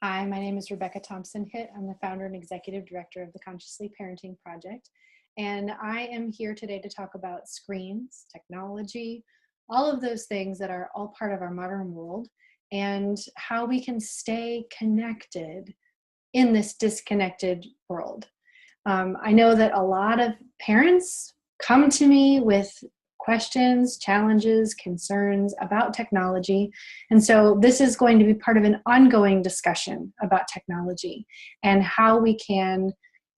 Hi, my name is Rebecca Thompson-Hitt. I'm the founder and executive director of the Consciously Parenting Project. And I am here today to talk about screens, technology, all of those things that are all part of our modern world, and how we can stay connected in this disconnected world. I know that a lot of parents come to me with questions, challenges, concerns about technology. And so this is going to be part of an ongoing discussion about technology and how we can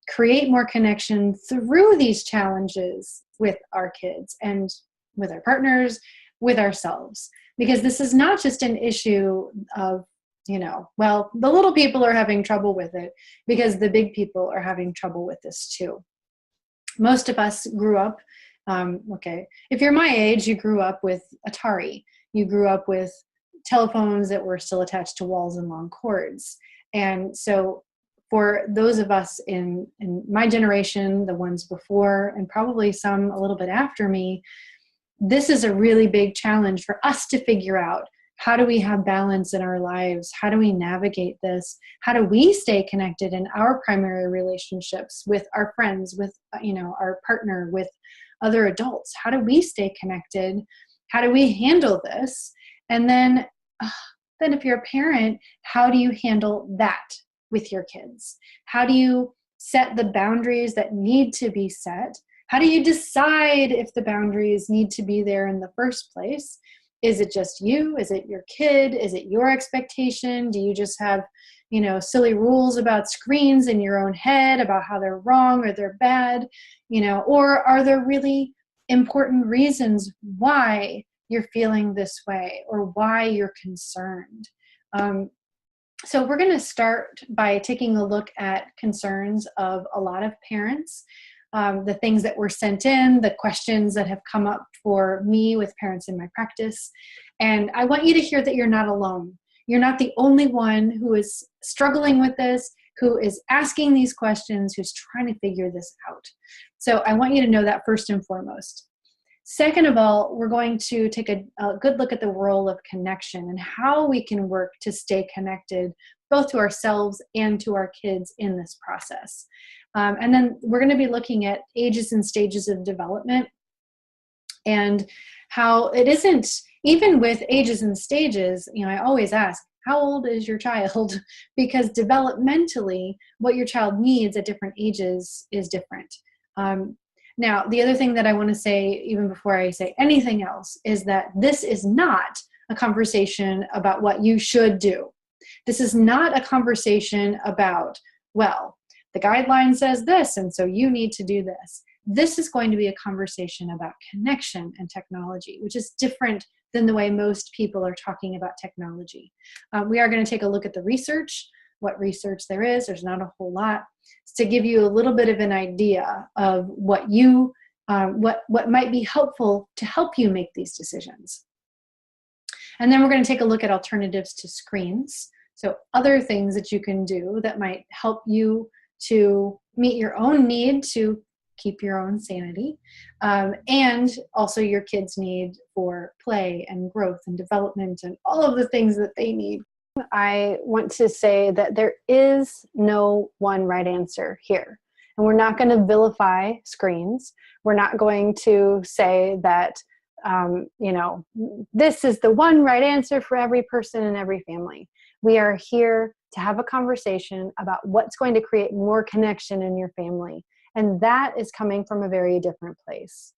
create more connection through these challenges with our kids and with our partners, with ourselves. Because this is not just an issue of, well, the little people are having trouble with it because the big people are having trouble with this too. Most of us grew up, if you're my age, you grew up with Atari. You grew up with telephones that were still attached to walls and long cords. And so for those of us in my generation, the ones before, and probably some a little bit after me, this is a really big challenge for us to figure out. How do we have balance in our lives? How do we navigate this? How do we stay connected in our primary relationships with our friends, with our partner, with other adults? How do we stay connected? How do we handle this? And then if you're a parent, how do you handle that with your kids? How do you set the boundaries that need to be set? How do you decide if the boundaries need to be there in the first place? Is it just you? Is it your kid? Is it your expectation? Do you just have, silly rules about screens in your own head about how they're wrong or they're bad, or are there really important reasons why you're feeling this way or why you're concerned? So we're going to start by taking a look at concerns of a lot of parents. The things that were sent in, the questions that have come up for me with parents in my practice. And I want you to hear that you're not alone. You're not the only one who is struggling with this, who is asking these questions, who's trying to figure this out. So I want you to know that first and foremost. Second of all, we're going to take a good look at the role of connection and how we can work to stay connected both to ourselves and to our kids in this process. And then we're going to be looking at ages and stages of development and how it isn't, even with ages and stages, I always ask, how old is your child? Because developmentally, what your child needs at different ages is different. Now, the other thing that I want to say, even before I say anything else, is that this is not a conversation about what you should do. This is not a conversation about, well, the guideline says this, and so you need to do this. This is going to be a conversation about connection and technology, which is different than the way most people are talking about technology. We are going to take a look at the research, what research there is. There's not a whole lot. To give you a little bit of an idea of what might be helpful to help you make these decisions. And then we're going to take a look at alternatives to screens. So other things that you can do that might help you to meet your own need to keep your own sanity, and also your kids' need for play and growth and development and all of the things that they need. I want to say that there is no one right answer here. And we're not going to vilify screens. We're not going to say that, this is the one right answer for every person in every family. We are here to have a conversation about what's going to create more connection in your family. And that is coming from a very different place.